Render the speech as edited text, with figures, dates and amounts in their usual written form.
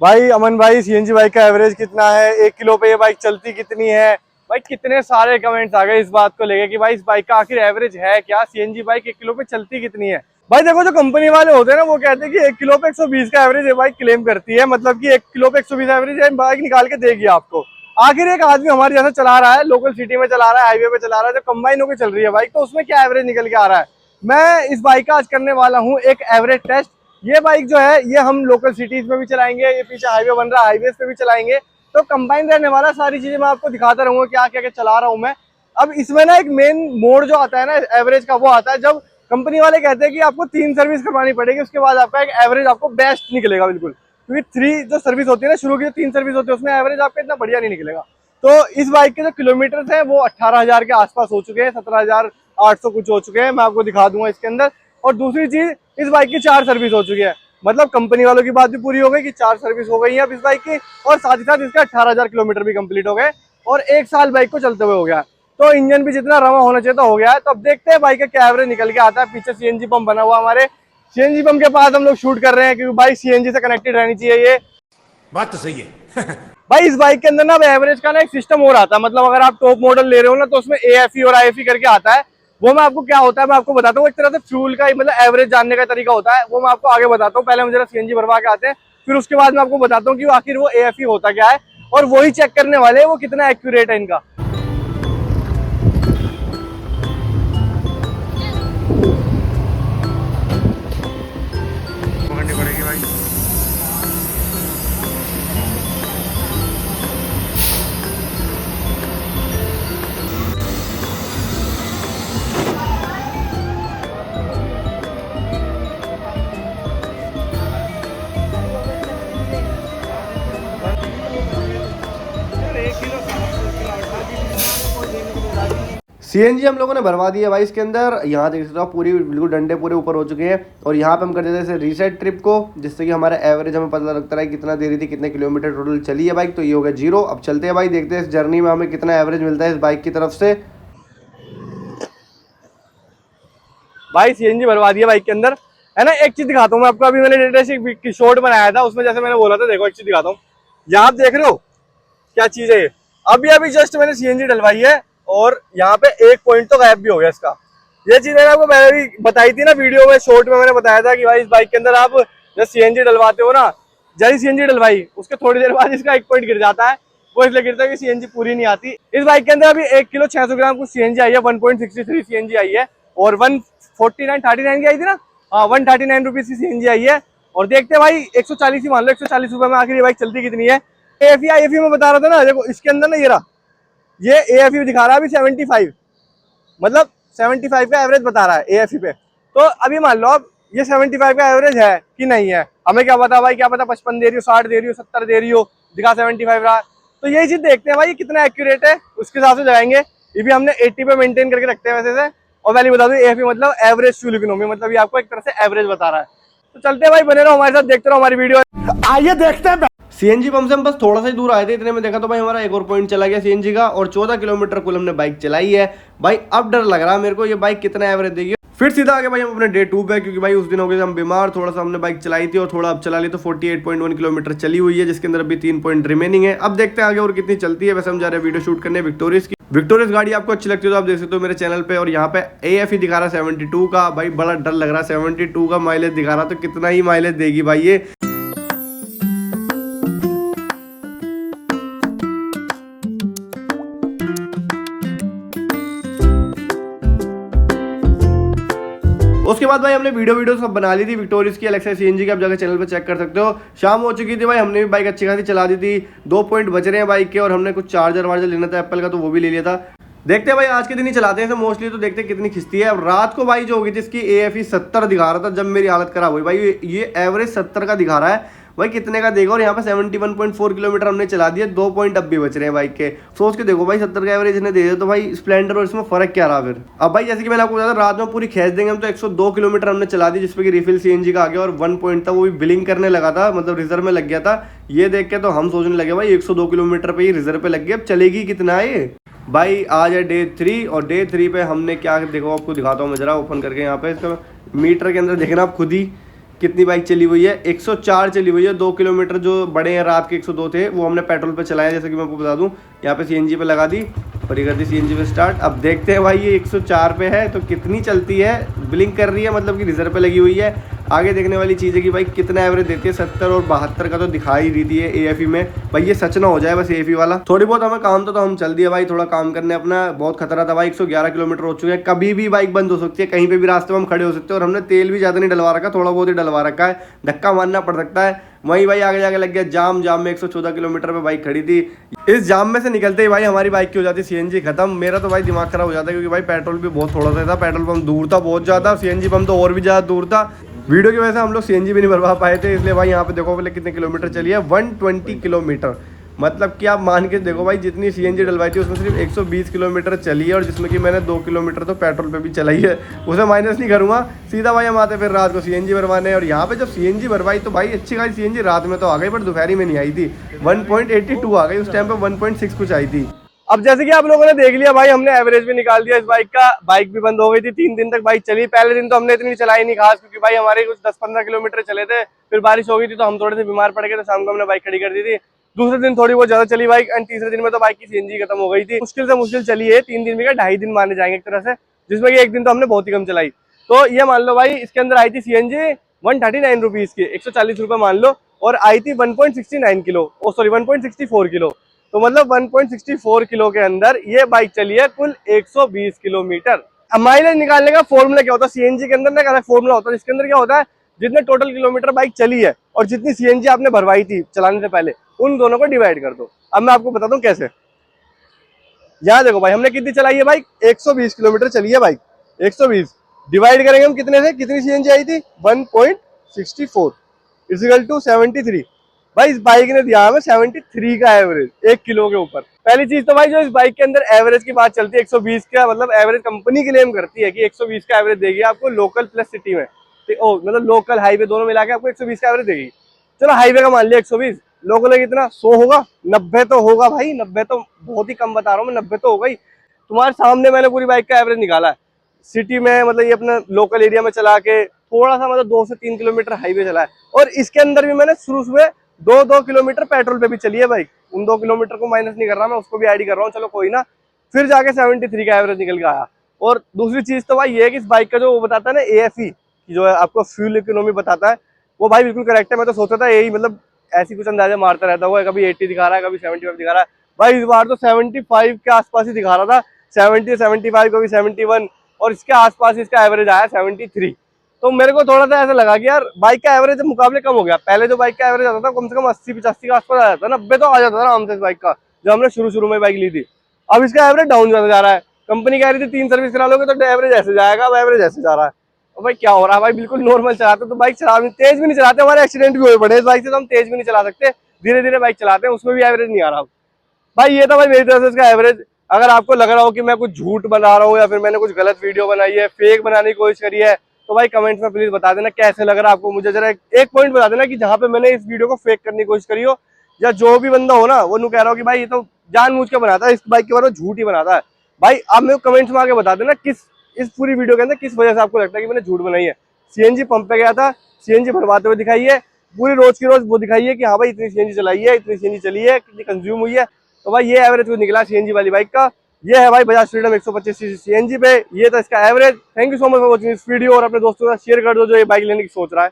भाई अमन भाई, CNG bike का एवरेज कितना है, 1 किलो पे ये बाइक चलती कितनी है। भाई कितने सारे कमेंट्स आ गए इस बात को लेके कि भाई इस बाइक का आखिर एवरेज है क्या, सीएनजी बाइक 1 किलो पे चलती कितनी है। भाई देखो, जो कंपनी वाले होते हैं ना, वो कहते हैं कि 1 किलो पे 120 का एवरेज ये बाइक क्लेम करती है, मतलब कि 1 किलो पे 120 एवरेज है बाइक निकाल के देगी आपको। आखिर एक आदमी हमारे जैसा चला रहा है, लोकल सिटी में चला रहा है, हाईवे पे चला रहा है, जो कंबाइन होकर चल रही है बाइक, तो उसमें क्या एवरेज निकल के आ रहा है। मैं इस बाइक का आज करने वाला हूँ एक एवरेज टेस्ट। ये बाइक जो है ये हम लोकल सिटीज में भी चलाएंगे, ये पीछे हाईवे बन रहा है हाईवे पे भी चलाएंगे, तो कंबाइन रहने वाला, सारी चीजें मैं आपको दिखाता रहूंगा क्या क्या क्या चला रहा हूँ मैं। अब इसमें ना एक मेन मोड जो आता है ना एवरेज का, वो आता है जब कंपनी वाले कहते हैं कि आपको 3 सर्विस करवानी पड़ेगी, उसके बाद आपका एक एवरेज आपको बेस्ट निकलेगा बिल्कुल। क्योंकि 3 जो सर्विस होती है ना, शुरू की जो 3 सर्विस होती है, उसमें एवरेज आपका इतना बढ़िया नहीं निकलेगा। तो इस बाइक के जो किलोमीटर है वो 18,000 के आसपास हो चुके हैं, 17,800 कुछ हो चुके हैं, मैं आपको दिखा दूंगा इसके अंदर। और दूसरी चीज, इस बाइक की 4 सर्विस हो चुकी है, मतलब कंपनी वालों की बात भी पूरी हो गई कि 4 सर्विस हो गई है अब इस बाइक की, और साथ ही साथ इसका 18,000 किलोमीटर भी कंप्लीट हो गए, और 1 साल बाइक को चलते हुए हो गया। तो इंजन भी जितना रवा होना चाहिए तो हो गया है। तो अब देखते हैं बाइक का क्या एवरेज निकल के आता है। पीछे सीएनजी पंप बना हुआ हमारे, सीएनजी पंप के पास हम लोग शूट कर रहे हैं, क्योंकि बाइक सीएनजी से कनेक्टेड रहनी चाहिए। ये बात तो सही है। भाई इस बाइक के अंदर ना एवरेज का ना एक सिस्टम और आता है, मतलब अगर आप टॉप मॉडल ले रहे हो ना, तो उसमें एएफई और आईएफई करके आता है। वो मैं आपको क्या होता है मैं आपको बताता हूँ। एक तरह से फ्यूल का मतलब एवरेज जानने का तरीका होता है, वो मैं आपको आगे बताता हूँ। पहले हम जरा सीएनजी भरवा के आते हैं, फिर उसके बाद मैं आपको बताता हूँ कि आखिर वो एएफई होता क्या है, और वही चेक करने वाले हैं वो कितना एक्यूरेट है इनका। पकड़नी पड़ेगी भाई। सीएनजी हम लोगों ने भरवा दी है भाई इसके अंदर। यहाँ देख सकते हो पूरी बिल्कुल डंडे पूरे ऊपर हो चुके हैं, और यहाँ पे हम कर देते हैं इसे रीसेट ट्रिप को, जिससे कि हमारा एवरेज हमें पता लगता है कितना दे रही थी, कितने किलोमीटर टोटल चली है बाइक। तो ये हो गया 0। अब चलते हैं भाई, देखते हैं इस जर्नी में हमें कितना एवरेज मिलता है इस बाइक की तरफ से। भाई सीएनजी भरवा दिया बाइक के अंदर, है ना। एक चीज दिखाता हूँ मैं आपको, अभी मैंने लेटेस्ट एक शॉर्ट बनाया था, उसमें जैसे मैंने बोला था, देखो एक चीज दिखाता हूँ। यहाँ आप देख रहे हो क्या चीज है ये। अभी जस्ट मैंने सीएनजी डलवाई है, और यहाँ पे एक पॉइंट तो गायब भी हो गया इसका। ये चीज मैंने आपको पहले भी बताई थी ना वीडियो में, शॉर्ट में मैंने बताया था कि भाई इस बाइक के अंदर आप जब सीएनजी डलवाते हो ना, जैसी सीएनजी डलवाई उसके थोड़ी देर बाद इसका एक पॉइंट गिर जाता है। वो इसलिए गिरता है कि सीएनजी पूरी नहीं आती। इस बाइक के अंदर अभी 1 किलो 600 ग्राम कुछ सीएनजी आई है, 1.63 सीएनजी आई है, और 149 की आई थी ना, हाँ 139 रुपीज की सीएनजी आई है। और देखते हैं भाई 140 ही मान लो, 140 रुपए में आखिर ये बाइक चलती कितनी है। एएफई आईएफई में बता रहा था ना, देखो इसके अंदर ना ये रहा, ये एएफई दिखा रहा है अभी 75, मतलब 75 का एवरेज बता रहा है एएफई पे। तो अभी मान लो अब ये 75 का एवरेज है कि नहीं है, हमें क्या पता भाई, क्या पता 55 दे रही हो, 60 दे रही हो, 70 दे रही हो, दिखा 75 रहा। तो यही चीज देखते हैं भाई कितना एक्यूरेट है, उसके हिसाब से लगाएंगे। ये भी हमने 80 पे मेंटेन करके रखते हैं वैसे से। और पहले बता दूं एएफई मतलब एवरेज फ्यूल इकोनॉमी, मतलब ये आपको एक तरह से एवरेज बता रहा है। तो चलते हैं भाई, बने रहो हमारे साथ, देखते रहो हमारी वीडियो। आइए देखते हैं। सीएनजी पंप से हम बस थोड़ा सा ही दूर आए थे, इतने में देखा तो भाई हमारा एक और पॉइंट चला गया सीएनजी का, और 14 किलोमीटर कुल हमने बाइक चलाई है भाई। अब डर लग रहा है मेरे को ये बाइक कितना एवरेज देगी। फिर सीधा आगे भाई हम अपने डे 2 पे, क्योंकि भाई उस दिन हो गए हम बीमार, थोड़ा सा हमने बाइक चलाई थी और थोड़ा अब चला ली, तो 48.1 किलोमीटर चली हुई है, जिसके अंदर अभी 3 पॉइंट रिमेनिंग है। अब देखते हैं आगे और कितनी चलती है। वैसे हम जा रहे हैं वीडियो शूट करने विक्टोरियस की। विक्टोरियस गाड़ी आपको अच्छी लगती है तो आप देख सकते हो मेरे चैनल पे। और यहाँ पे एएफई दिखा रहा है 72 का, भाई बड़ा डर लग रहा है। 72 का माइलेज दिखा रहा, तो कितना ही माइलेज देगी भाई ये। उसके बाद भाई हमने वीडियो सब बना ली थी विक्टोरियस की, एलेक्सा सीएनजी की, आप जाकर चैनल पे चेक कर सकते हो। शाम हो चुकी थी भाई, हमने भी बाइक अच्छी खासी चला दी थी। 2 पॉइंट बच रहे हैं बाइक के, और हमने कुछ चार्जर वार्जर लेना था एप्पल का, तो वो भी ले लिया था। देखते हैं भाई आज के दिन ही चलाते हैं मोस्टली, तो देखते हैं कितनी खिंचती है। अब रात को भाई जो होगी थी इसकी एएफई 70 दिखा रहा था, जब मेरी हालत खराब हुई भाई। ये एवरेज 70 का दिखा रहा है भाई, कितने का देगा। और यहाँ पे 71.4 किलोमीटर हमने चला दिया, 2 पॉइंट अब भी बच रहे हैं बाइक के। सोच के देखो भाई 70 का एवरेज ने दे दिया, तो भाई स्प्लेंडर और इसमें फर्क क्या रहा फिर। अब भाई जैसे कि मैंने आपको बताया रात में पूरी खींच देंगे हम, तो 102 किलोमीटर हमने चला दी, जिसपे कि रिफिल सीएनजी का आ गया, और 1 पॉइंट था वो भी बिलिंग करने लगा था, मतलब रिजर्व में लग गया था। ये देख के तो हम सोचने लगे भाई 102 किलोमीटर पे ही रिजर्व पे लग गया, अब चलेगी कितना है ये। भाई आज है डे 3, और डे 3 पे हमने क्या देखो आपको दिखाता हूँ मैं जरा ओपन करके। यहाँ पे इसका मीटर के अंदर देखना आप खुद ही, कितनी बाइक चली हुई है, 104 चली हुई है। 2 किलोमीटर जो बड़े हैं रात के 102 थे वो हमने पेट्रोल पे चलाया, जैसे कि मैं आपको बता दूं। यहाँ पे सीएनजी पे लगा दी और ये कर दी सीएनजी पे स्टार्ट। अब देखते हैं भाई ये 104 पे है तो कितनी चलती है, ब्लिंक कर रही है मतलब कि रिजर्व पे लगी हुई है। आगे देखने वाली चीज़ है कि भाई कितना एवरेज देती है, 70 और 72 का तो दिखा ही रही थी एएफई में। भाई ये सच ना हो जाए बस एएफई वाला। थोड़ी बहुत हमें काम तो हम चल दिया भाई, थोड़ा काम करने अपना, बहुत खतरा था भाई। 111 किलोमीटर हो चुके हैं, कभी भी बाइक बंद हो सकती है, कहीं पे भी रास्ते में हम खड़े हो सकते हैं। और हमने तेल भी ज़्यादा नहीं डलवा रखा, थोड़ा बहुत ही डलवा रखा है, धक्का मारना पड़ सकता है। वहीं भाई आगे जाके लग गया जाम में 114 किलोमीटर पे बाइक खड़ी थी। इस जाम में से निकलते ही भाई हमारी बाइक की हो जाती सीएनजी खत्म। मेरा तो भाई दिमाग खराब हो जाता है क्योंकि भाई पेट्रोल भी बहुत थोड़ा सा था, पेट्रोल पंप दूर था बहुत ज़्यादा, सीएनजी पंप तो और भी ज़्यादा दूर था। वीडियो की वजह से हम लोग सीएनजी भी नहीं भरवा पाए थे, इसलिए भाई यहाँ पे देखो पहले कितने किलोमीटर चली है, 120 किलोमीटर। मतलब कि आप मान के देखो भाई जितनी सीएनजी डलवाई थी उसमें सिर्फ 120 किलोमीटर चली है, और जिसमें कि मैंने 2 किलोमीटर तो पेट्रोल पे भी चलाई है, उसे माइनस नहीं करूँगा। सीधा भाई हम आते फिर रात को सीएनजी भरवाने, और यहाँ पे जब सीएनजी भरवाई तो भाई अच्छी खासी सीएनजी रात में तो आ गई, पर दोपहरी में नहीं आई थी। 1.82 आ गई, उस टाइम पे 1.6 कुछ आई थी। अब जैसे कि आप लोगों ने देख लिया भाई, हमने एवरेज भी निकाल दिया इस बाइक का। बाइक भी बंद हो गई थी, 3 दिन तक बाइक चली। पहले दिन तो हमने इतनी चलाई नहीं खास, क्योंकि भाई हमारे कुछ 10-15 किलोमीटर चले थे, फिर बारिश हो गई थी तो हम थोड़े से बीमार पड़ गए, तो शाम को हमने बाइक खड़ी कर दी थी। दूसरे दिन थोड़ी बहुत ज्यादा चली बाइक, एंड तीसरे दिन में तो बाइक की सीएनजी खत्म हो गई थी। मुश्किल से मुश्किल चली है 3 दिन में, 2.5 दिन माने जाएंगे एक तरह से, जिसमें कि एक दिन तो हमने बहुत ही कम चलाई। तो ये मान लो भाई इसके अंदर आई थी सीएनजी 139 रुपीज की, 140 रुपये मान लो, और आई थी 1.69 किलो, सॉरी 1.64 किलो। तो मतलब 1.64 किलो के अंदर ये बाइक चली है कुल 120 किलोमीटर। अब माइलेज निकालने का फॉर्मूला क्या होता है, सीएनजी के अंदर ना अलग फॉर्मूला होता है। इसके अंदर क्या होता है, जितने टोटल किलोमीटर बाइक चली है और जितनी सीएनजी आपने भरवाई थी चलाने से पहले, उन दोनों को डिवाइड कर दो। अब मैं आपको बताता हूँ कैसे। यहाँ देखो भाई हमने कितनी चलाई है बाइक, 120 किलोमीटर चली है बाइक। 120 डिवाइड करेंगे हम कितने से, कितनी सीएनजी आई थी 1.64 इक्वल टू 73। भाई इस बाइक ने दिया हमें 73 का एवरेज 1 किलो के ऊपर। पहली चीज तो भाई जो इस बाइक के अंदर एवरेज की बात चलती है 120 का, मतलब एवरेज कंपनी क्लेम करती है कि 120 का एवरेज देगी आपको लोकल प्लस सिटी में। मतलब लोकल हाईवे दोनों मिला के आपको 120 का एवरेज देगी। चलो हाईवे का मान लिया 120, लोकल है कितना 100 होगा, 90 तो होगा भाई, 90 तो बहुत ही कम बता रहा हूँ मैं, 90 तो होगा ही। तुम्हारे सामने मैंने पूरी बाइक का एवरेज निकाला है सिटी में, मतलब ये अपना लोकल एरिया में चला के थोड़ा सा मतलब 2 से 3 किलोमीटर हाईवे चला है, और इसके अंदर भी मैंने शुरू में 2-2 किलोमीटर पेट्रोल पे भी चली है बाइक। उन 2 किलोमीटर को माइनस नहीं कर रहा मैं, उसको भी ऐड कर रहा हूँ, चलो कोई ना। फिर जाके 73 का एवरेज निकल के आया। और दूसरी चीज तो भाई ये है कि इस बाइक का जो वो बताता है ना एएफई, जो है आपको फ्यूल इकोनॉमी बताता है, वो भाई बिल्कुल करेक्ट है। मैं तो सोचा था यही, मतलब ऐसी कुछ अंदाजा मारता रहता हुआ, कभी 80 दिखा रहा है, कभी 75 दिखा रहा है। भाई इस बार तो 75 के आसपास ही दिखा रहा था, 70, 75, कभी 71, और इसके आसपास इसका एवरेज आया 73। तो मेरे को थोड़ा सा ऐसा लगा कि यार बाइक का एवरेज मुकाबले कम हो गया। पहले जो बाइक का एवरेज आता था कम से कम 80-85 के आसपास आ जाता था, 90 तो आ जाता था आराम से इस बाइक का, जब हमने शुरू में बाइक ली थी। अब इसका एवरेज डाउन जाता जा रहा है। कंपनी कह रही थी 3 सर्विस करा लोगे तो एवरेज ऐसे जाएगा, अब एवरेज ऐसे जा रहा है। और भाई क्या हो रहा है भाई, बिल्कुल नॉर्मल चलाते तो बाइक चला, तेज भी नहीं चलाते, हमारे एक्सीडेंट भी हुए पड़े इस बाइक से, तो हम तेज भी नहीं चला सकते, धीरे धीरे बाइक चलाते हैं, उसमें भी एवरेज नहीं आ रहा भाई। ये था भाई मेरी तरफ से इसका एवरेज। अगर आपको लग रहा हो कि मैं कुछ झूठ बना रहा हूँ या फिर मैंने कुछ गलत वीडियो बनाई है, फेक बनाने की कोशिश करी है, तो भाई कमेंट्स में प्लीज बता देना कैसे लग रहा है आपको। मुझे जरा एक पॉइंट बता देना कि जहाँ पे मैंने इस वीडियो को फेक करने की कोशिश करी हो, या जो भी बंदा हो ना वो कह रहा हो कि भाई ये तो जानबूझ के बनाता है, इस बाइक के बारे में झूठ ही बनाता है। भाई आप मेरे को कमेंट्स में आके बता देना किस इस पूरी वीडियो के अंदर किस वजह से आपको लगता है कि मैंने झूठ बनाई है। सीएनजी पंप पे गया था, सीएनजी भरवाते हुए दिखाई है, पूरी रोज की रोज वो दिखाई है कि हाँ भाई इतनी सीएनजी चलाई है, इतनी सीएनजी चली है, कितनी कंज्यूम हुई है। तो भाई ये एवरेज कुछ निकला सीएनजी वाली बाइक का। ये है भाई बजाज फ्रीडम 125 सीसी सीएनजी पे, ये था इसका average. Thank you so much for watching this video, और अपने दोस्तों के साथ शेयर कर दो जो ये बाइक लेने की सोच रहा है।